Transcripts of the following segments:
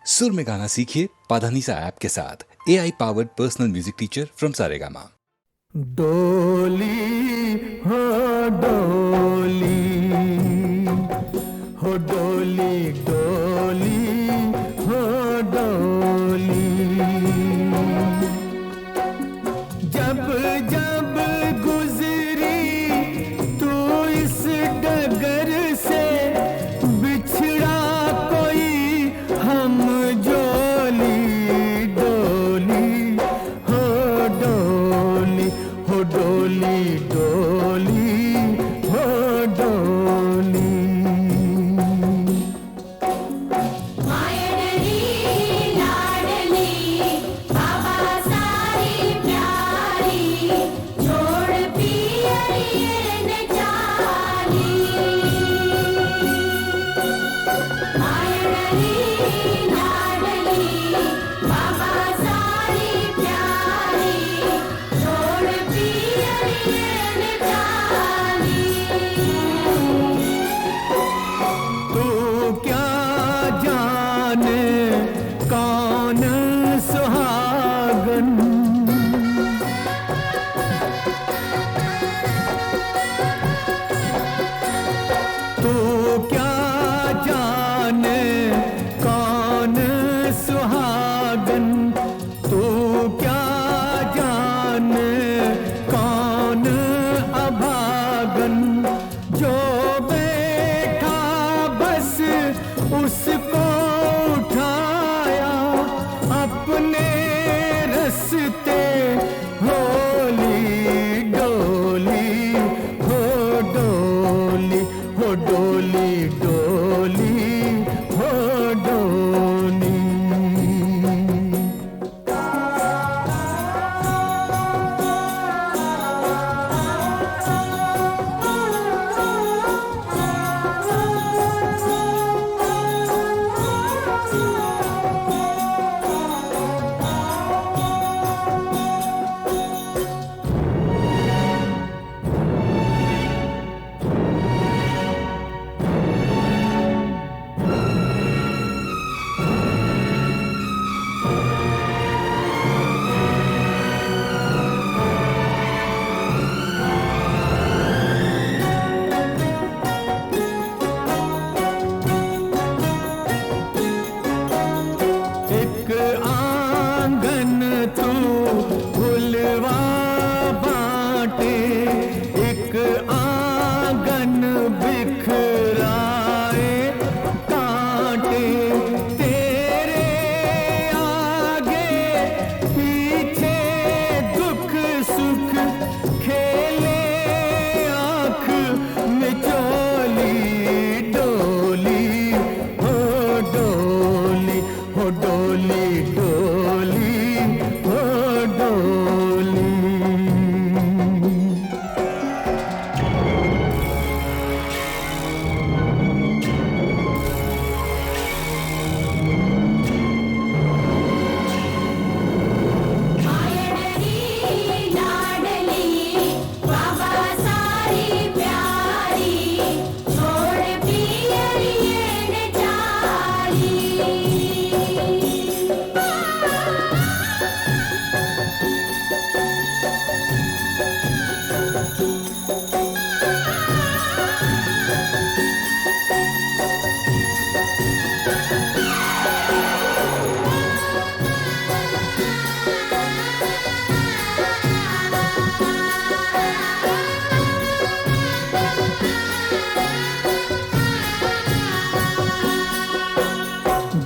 सुर में गाना सीखिए पाधानीसा ऐप के साथ। AI powered personal music teacher from Saregama. डोली हो डोली हो डोली डोली हो डोली, जब जब गुजरी तू इस डगर से, बिछड़ा कोई हम जोली। डोली हो डोली हो डोली डोली हो डोली। मायडली लाडली बाबा सारी प्यारी, छोड़ पियरिए न जाली। मायडली लाडली बाबा सारी प्यारी, छोड़ पियरिए न जाली। तू क्या जाने कौन सुहागन, तू क्या जाने कौन सुहागन, तू क्या जाने कौन अभागन, जो बैठा बस उसको उठाया अपने रस्ते। होली डोली हो डोली हो डोली डोली हो डोली। एक आंगन तू फुलवा बाटे, एक आंगन बिखराए कांटे, तेरे आगे पीछे दुख सुख खेले आँख मिचोली। डोली हो डोली हो डोली डोली हो डोली। मायडली लाडली बाबा सारी प्यारी, छोड़ पियरिए न जाली।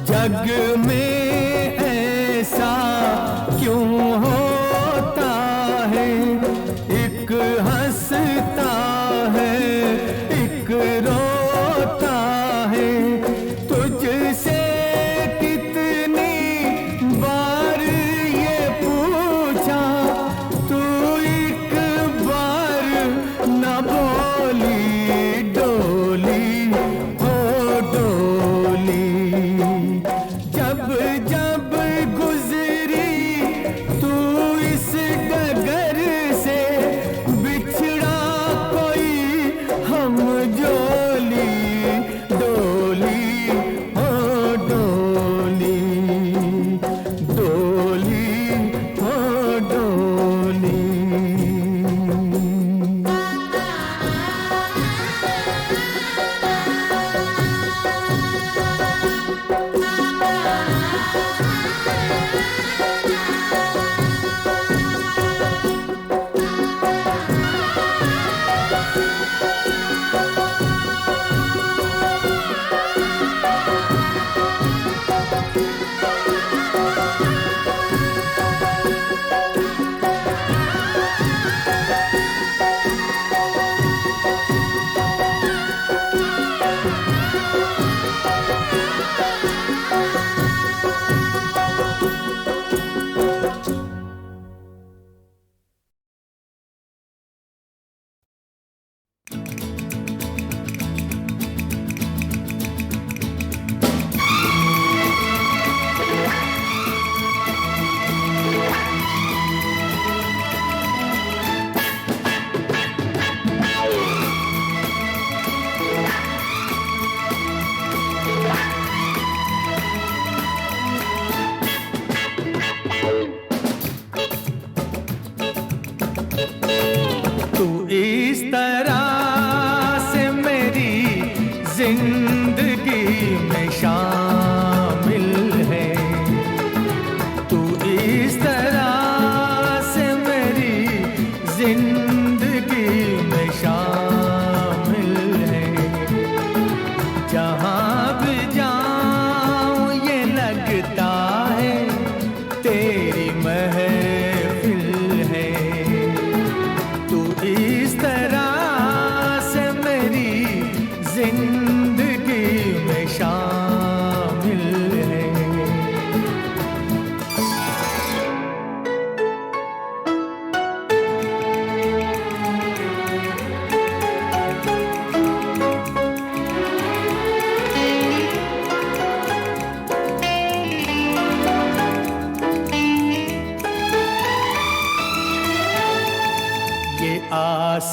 जग में ऐसा क्यों होता है, एक हंसता है एक रोता है। तुझसे कितनी बार ये पूछा, तू एक बार न बोली। डोली हो डोली, जब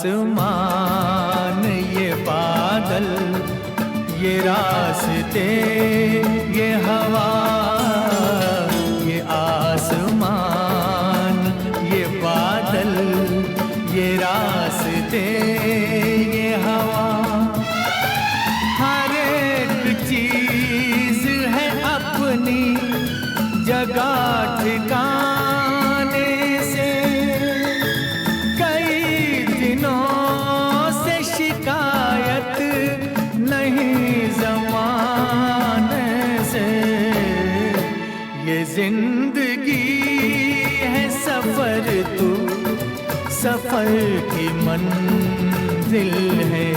आसमान ये बादल, ये रास्ते ये हवा, ये आसमान ये बादल, ये रास्ते ये हवा, हर एक चीज है अपनी जगह ठिकाने से। कई दिनों से शिकायत नहीं जमाने से। ये जिंदगी है सफर, तू सफर की मंजिल है।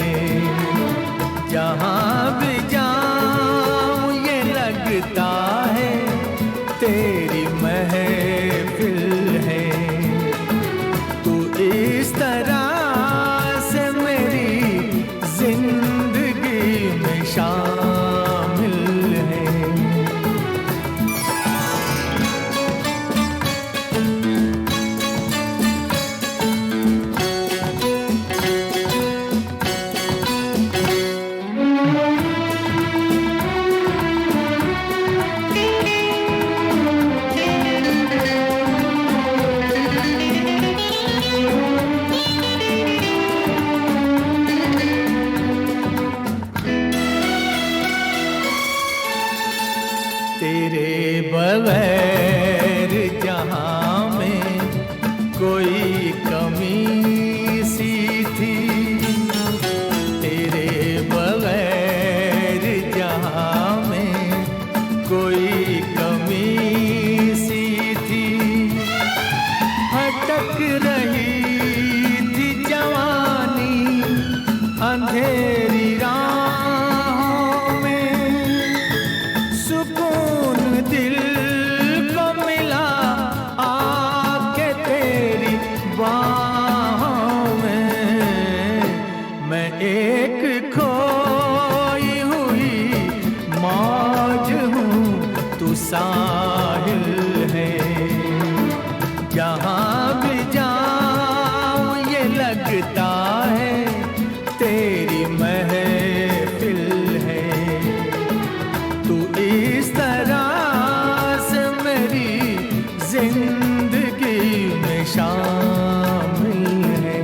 जहाँ भी जाऊं ये लगता है तेरी महफिल है। तू इस तरह से मेरी जिंदगी में शामिल है। तेरे बगैर जहाँ में कोई कमी सी थी, तेरे बगैर जहाँ में कोई कमी सी थी। भटक रही थी जवानी अंधेरी राहों में, सुकून दिल को मिला आके तेरी बाहों में। मैं एक खोई हुई मौज हूँ, तू साहिल है। जहाँ भी जाऊँ ये लगता है तेरी महफिल है। तू इस तरह से मेरी जिंदगी में शामिल है।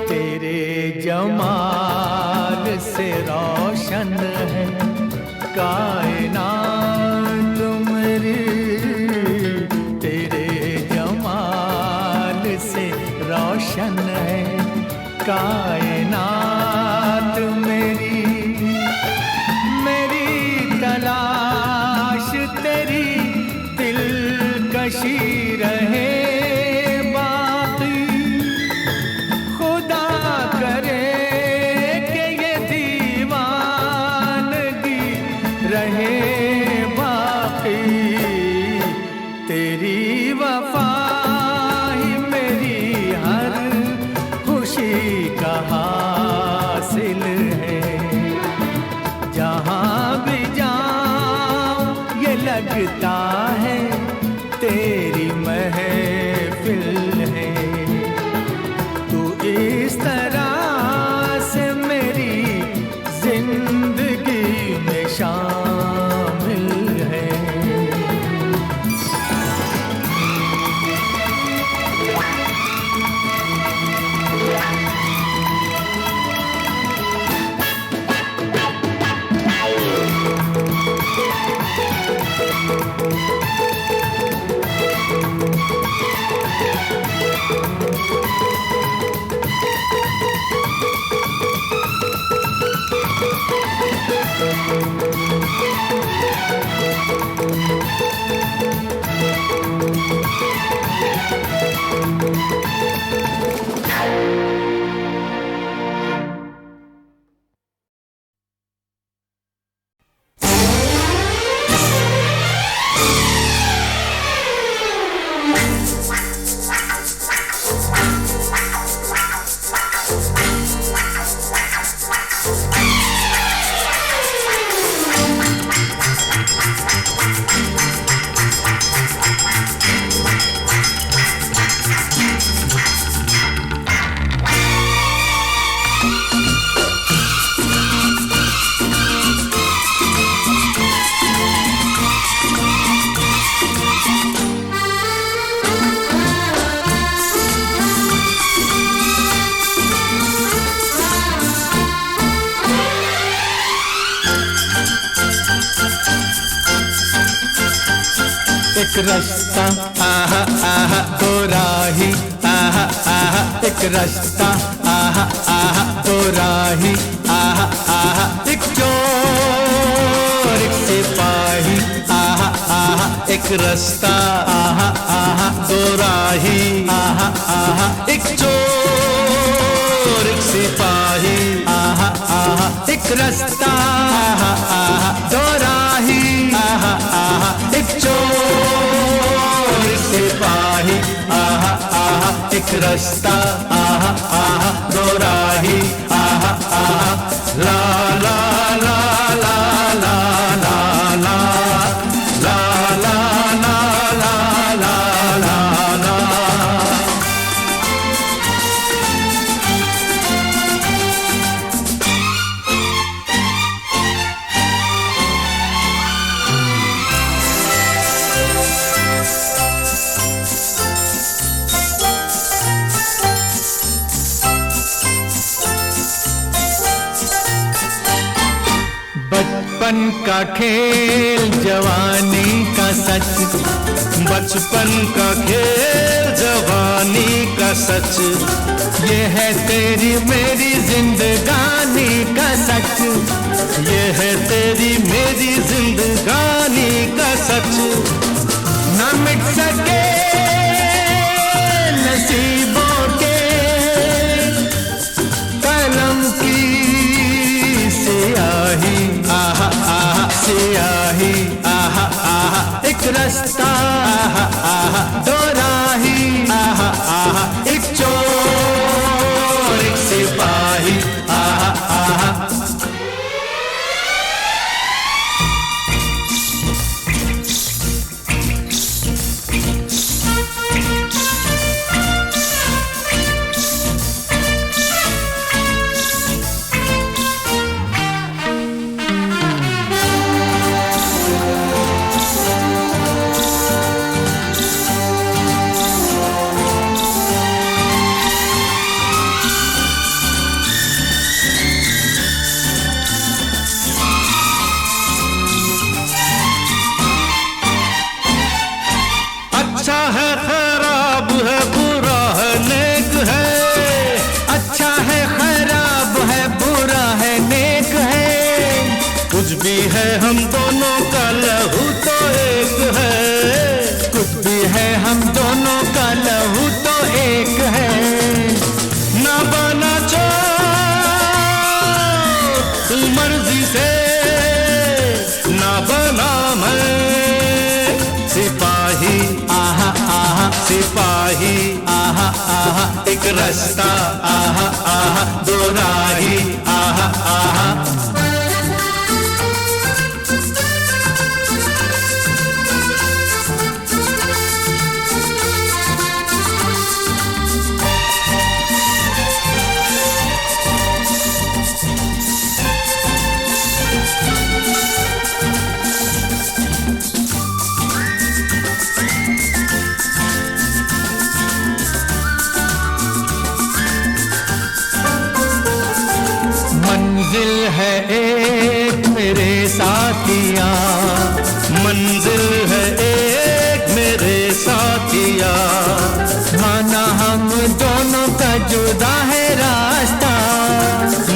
तेरे जमाल से रोशन है कायनात मेरी। तेरे जमाल से रोशन है कायनात मेरी। मेरी तलाश तेरी दिलकशी रहे बाकी। खुदा करे कि ये दीवानगी रहे बाकी। तेरी वफा ही मेरी हर खुशी का हासिल है। जहाँ भी जाऊं ये लगता है तेरी महफिल है। तू इस तरह से मेरी जिंदगी में शामिल है। एक रास्ता आहा आहा दो राही आहा आहा एक रास्ता आहा आहा दो राही आहा आहा एक चोर एक सिपाही आहा आहा एक रास्ता आहा आहा दो राही आहा आहा एक चोर एक सिपाही आहा आहा एक रास्ता आहा आहा दो राही आहा आहा एक चोर एक सिपाही आहा आहा एक रास्ता आहा आहा दो राही आहा आहा ला ला ला ला ला ला ला ला ला ला ला ला ला। बचपन का खेल जवानी का सच, बचपन का खेल जवानी का सच, ये है तेरी मेरी जिंदगानी का सच, ये है तेरी मेरी जिंदगानी का सच। न मिट सके नसीबों के कलम की सियाही आहा आहा सियाही आहा आहा एक रास्ता आहा आहा दो राही आहा आहा एक चोर एक सिपाही आहा आहा। अच्छा है खराब है बुरा है नेक है, अच्छा है खराब है बुरा है नेक है, कुछ भी है हम दोनों का लहू तो एक है, कुछ भी है हम दोनों का लहू तो एक है। ना बना चोर तू मर्जी से, ना बना मैं सिपाही आहा आहा सिपाही आहा आहा एक रास्ता आहा आहा दो राही आहा आहा। मंजिल है एक मेरे साथिया, मंजिल है एक मेरे साथिया, माना हम दोनों का जुदा है रास्ता,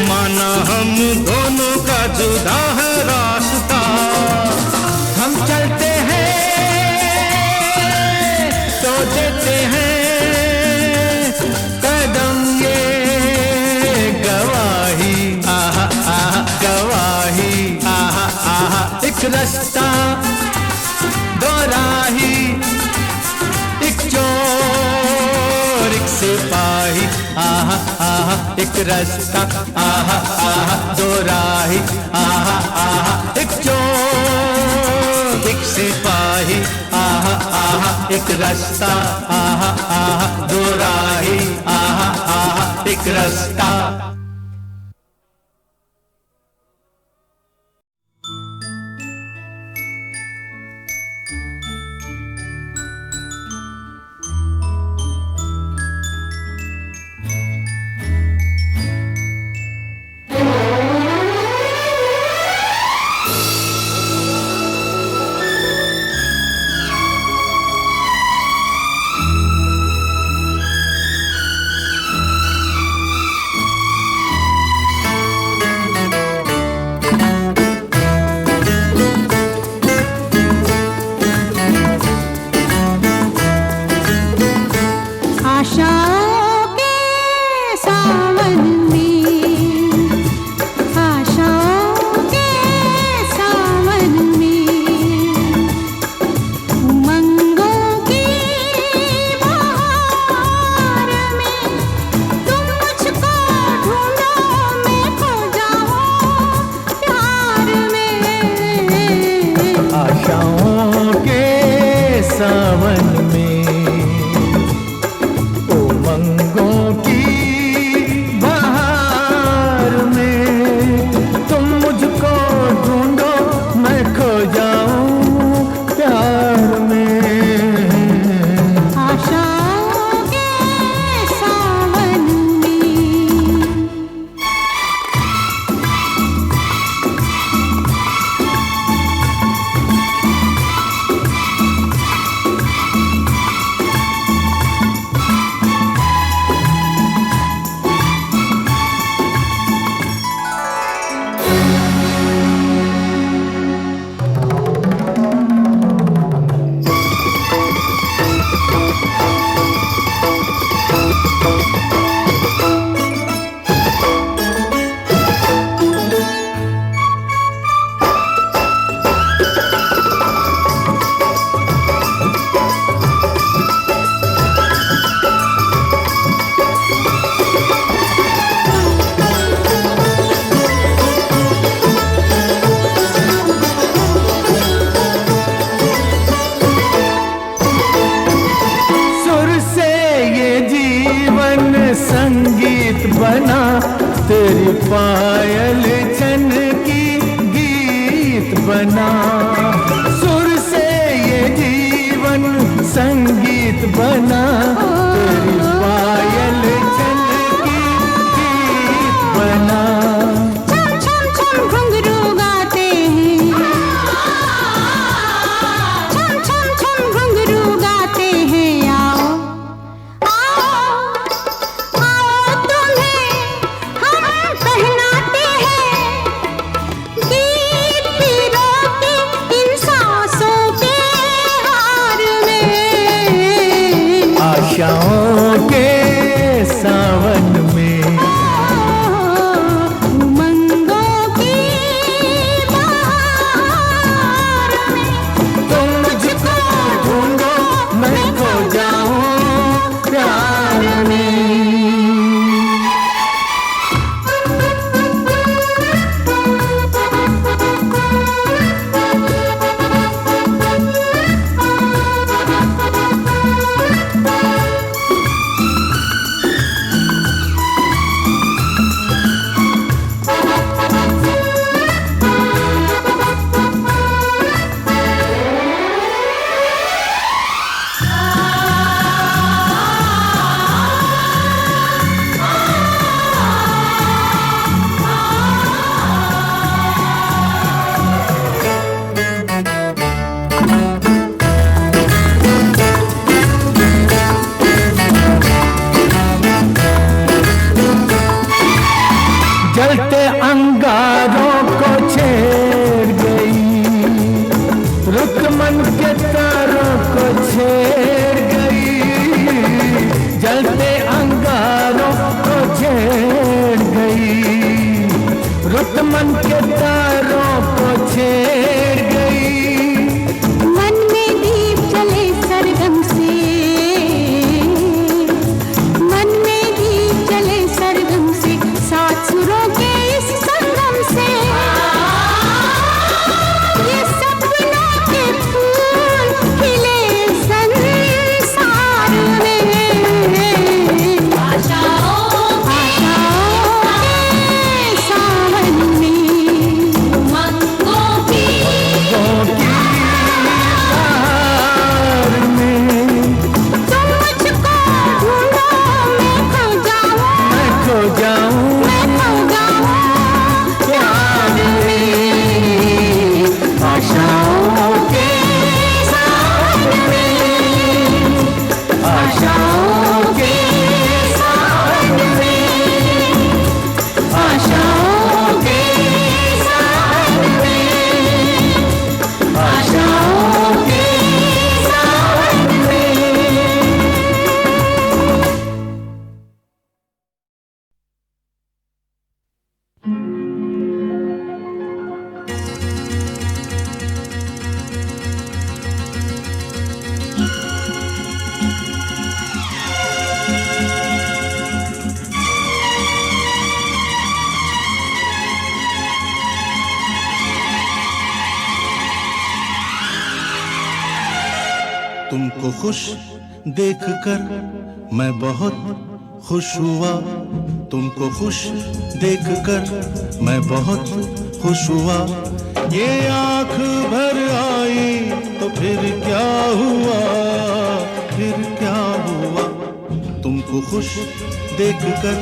माना हम दोनों का जुदा है रास्ता। हम चलते हैं तो देते हैं कदम ये गवाही आहा आहा गवाही आहा आहा एक रास्ता दो राही एक चोर एक सिपाही आहा आहा एक रास्ता आहा आहा दो राही आहा आहा एक चोर एक सिपाही आहा आहा एक रास्ता आहा आहा दो राही आहा आहा एक रास्ता। सावन में, उमंगों की बहार में तुम मुझको ढूंढो, मैं खो जाऊं प्यार में। आशाओं के सावन में। संगीत बना तेरी पायल छन की गीत बना, सुर से ये जीवन संगीत बना तेरी पायल छन की गीत बना। छम छम छम घुंघरू गाते हैं, छम छम छम घुंघरू गाते हैं। आओ आओ तुम्हें हम पहनाते हैं, गीत पीरों के इन सांसों के हार में। आशाओं के सावन में, उमंगों की बहार में तुम मुझको ढूंढो, मैं खो जाऊं प्यार में। जलते अंगारों को छेड़ गई, रुक मन के तारों को छेड़ गई। जलते अंगारों को छेड़ गई, रुक मन के तारों को छेड़ गई। मन में दीप जले सरगम से, मन में दीप जले सरगम से, सात सुरों के इस संगम से। ये सपनों के फूल खिले संसार में। आशाओं के सावन में, उमंगों की तुमको खुश देखकर मैं बहुत खुश हुआ, तुमको खुश देखकर मैं बहुत खुश हुआ। ये आँख भर आई तो फिर क्या हुआ, फिर क्या हुआ। तुमको खुश देखकर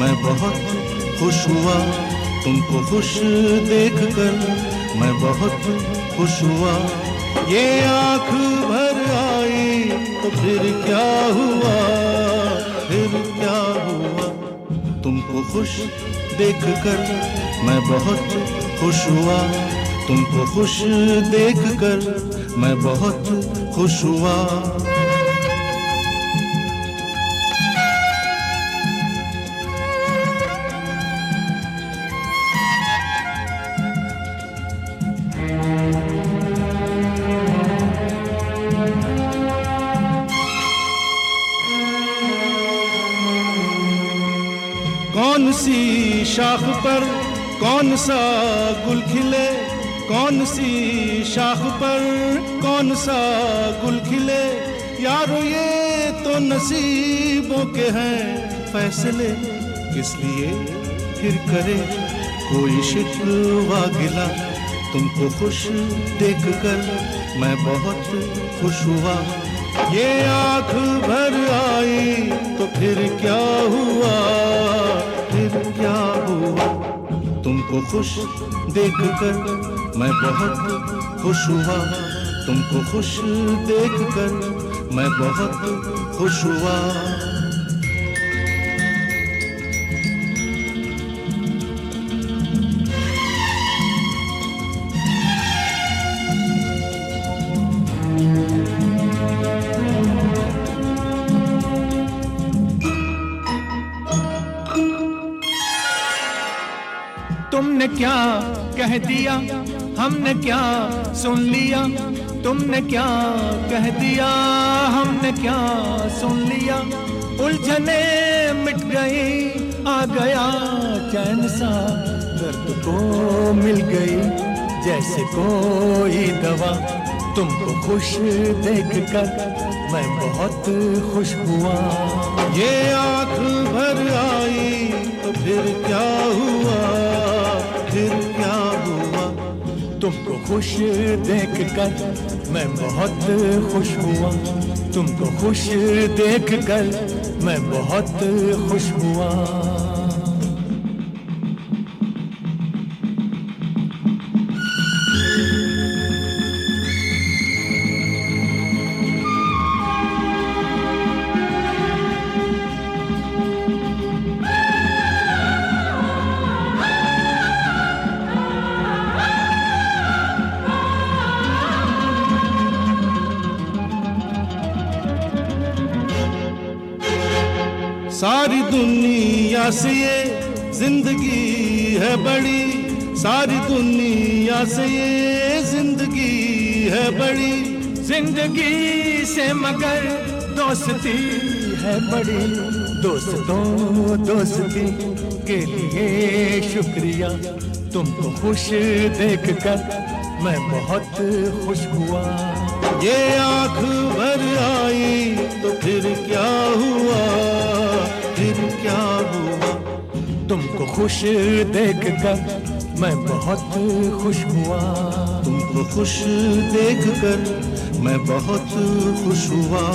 मैं बहुत खुश हुआ, तुमको खुश देखकर मैं बहुत खुश हुआ। ये आँख भर आई तो फिर क्या हुआ, फिर क्या हुआ। तुमको खुश देखकर मैं बहुत खुश हुआ, तुमको खुश देखकर मैं बहुत खुश हुआ। कौन सी शाख पर कौन सा गुल खिले, कौन सी शाख पर कौन सा गुल खिले। यारो ये तो नसीबों के हैं फैसले, इसलिए फिर करे कोई शिकवा गिला। तुमको खुश देखकर मैं बहुत खुश हुआ। ये आँख भर आई तो फिर क्या हुआ, फिर क्या हुआ। तुमको खुश देखकर मैं बहुत खुश हुआ, तुमको खुश देखकर मैं बहुत खुश हुआ। तुमने क्या कह दिया हमने क्या सुन लिया, तुमने क्या कह दिया हमने क्या सुन लिया। उलझने मिट गई आ गया चैन सा, दर्द को मिल गई जैसे कोई दवा। तुमको खुश देखकर मैं बहुत खुश हुआ। ये आँख भर आई तो फिर क्या हुआ, फिर क्या हुआ। तुमको खुश देखकर मैं बहुत खुश हुआ, तुमको खुश देखकर मैं बहुत खुश हुआ। सारी दुनिया से ये जिंदगी है बड़ी, सारी दुनिया से ये जिंदगी है बड़ी। जिंदगी से मगर दोस्ती है बड़ी, दोस्तों दोस्ती के लिए शुक्रिया। तुमको खुश देखकर मैं बहुत खुश हुआ। ये आँख भर आई तो फिर क्या हुआ, फिर क्या हुआ। तुमको खुश देखकर मैं बहुत खुश हुआ, तुमको खुश देखकर मैं बहुत खुश हुआ।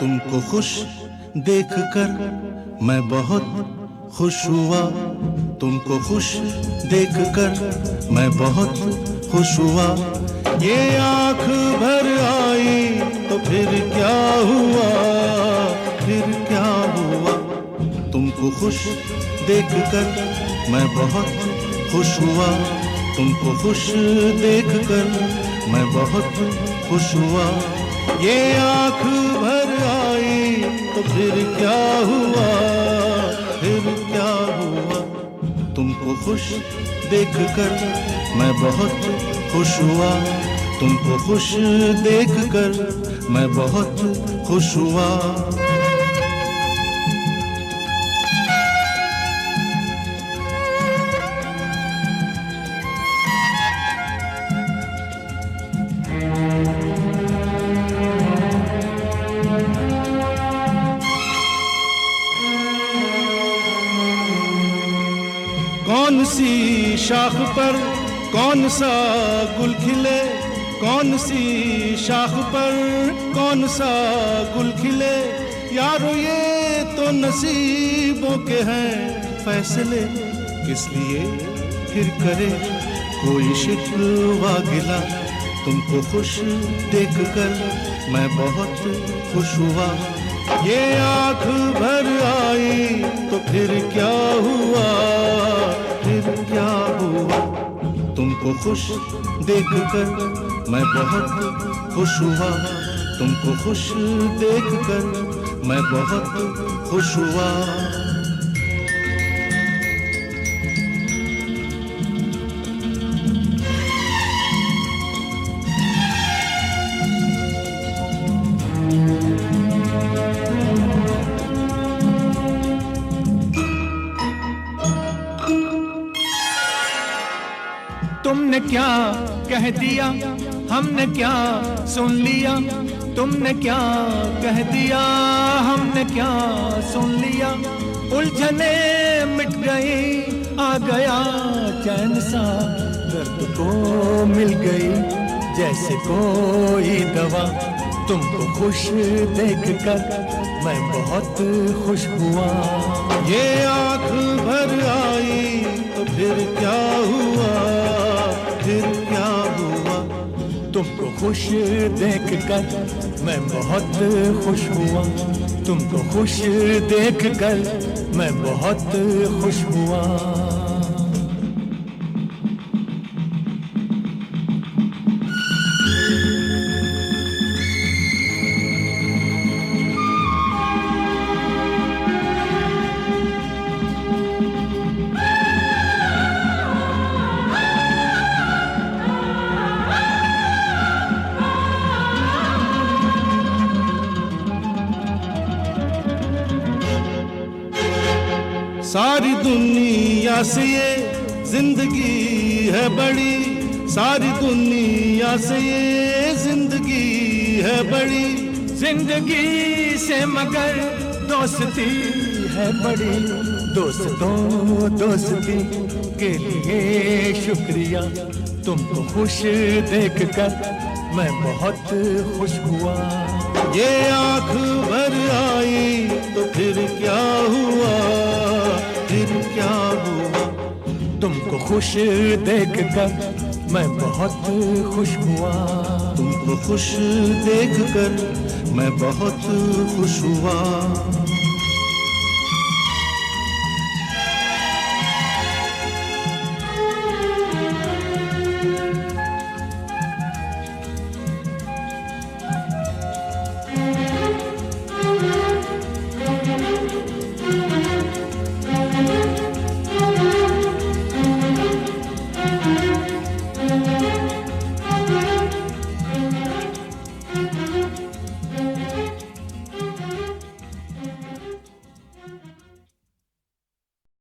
तुमको खुश देखकर मैं बहुत खुश हुआ, तुमको खुश देखकर मैं बहुत खुश हुआ। ये आँख भर आई तो फिर क्या हुआ, फिर क्या हुआ। तुमको खुश देखकर मैं बहुत खुश हुआ, तुमको खुश देखकर मैं बहुत खुश हुआ। ये आँख भर आई तो फिर क्या हुआ, फिर क्या हुआ। तुमको खुश देखकर मैं बहुत खुश हुआ, तुमको खुश देखकर मैं बहुत खुश हुआ। कौन सी शाख पर कौन सा गुल खिले, कौन सी शाख पर कौन सा गुल खिले। यारो ये तो नसीबों के हैं फैसले, किस लिए फिर करे कोई शिकवा गिला। तुमको खुश देखकर मैं बहुत खुश हुआ। ये आँख भर आई तो फिर क्या हुआ, फिर क्या हुआ। तुमको खुश देखकर मैं बहुत खुश हुआ, तुमको खुश देखकर मैं बहुत खुश हुआ। तुमने क्या कह दिया, हमने क्या सुन लिया। तुमने क्या कह दिया, हमने क्या सुन लिया। उलझने मिट गई, आ गया चैन सा। दर्द को मिल गई जैसे कोई दवा। तुमको खुश देखकर मैं बहुत खुश हुआ। ये आँख भर आई तो फिर क्या हुआ, फिर क्या हुआ। तुमको खुश देखकर मैं बहुत खुश हुआ, तुमको खुश देखकर मैं बहुत खुश हुआ। सारी दुनिया से ये जिंदगी है बड़ी, सारी दुनिया से ये जिंदगी है बड़ी। जिंदगी से मगर दोस्ती है बड़ी। दोस्तों दोस्ती के लिए शुक्रिया। तुमको खुश देखकर मैं बहुत खुश हुआ। ये आँख भर आई तो फिर क्या हुआ, फिर क्या हुआ। तुमको खुश देखकर मैं बहुत खुश हुआ। तुमको खुश देखकर मैं बहुत खुश हुआ।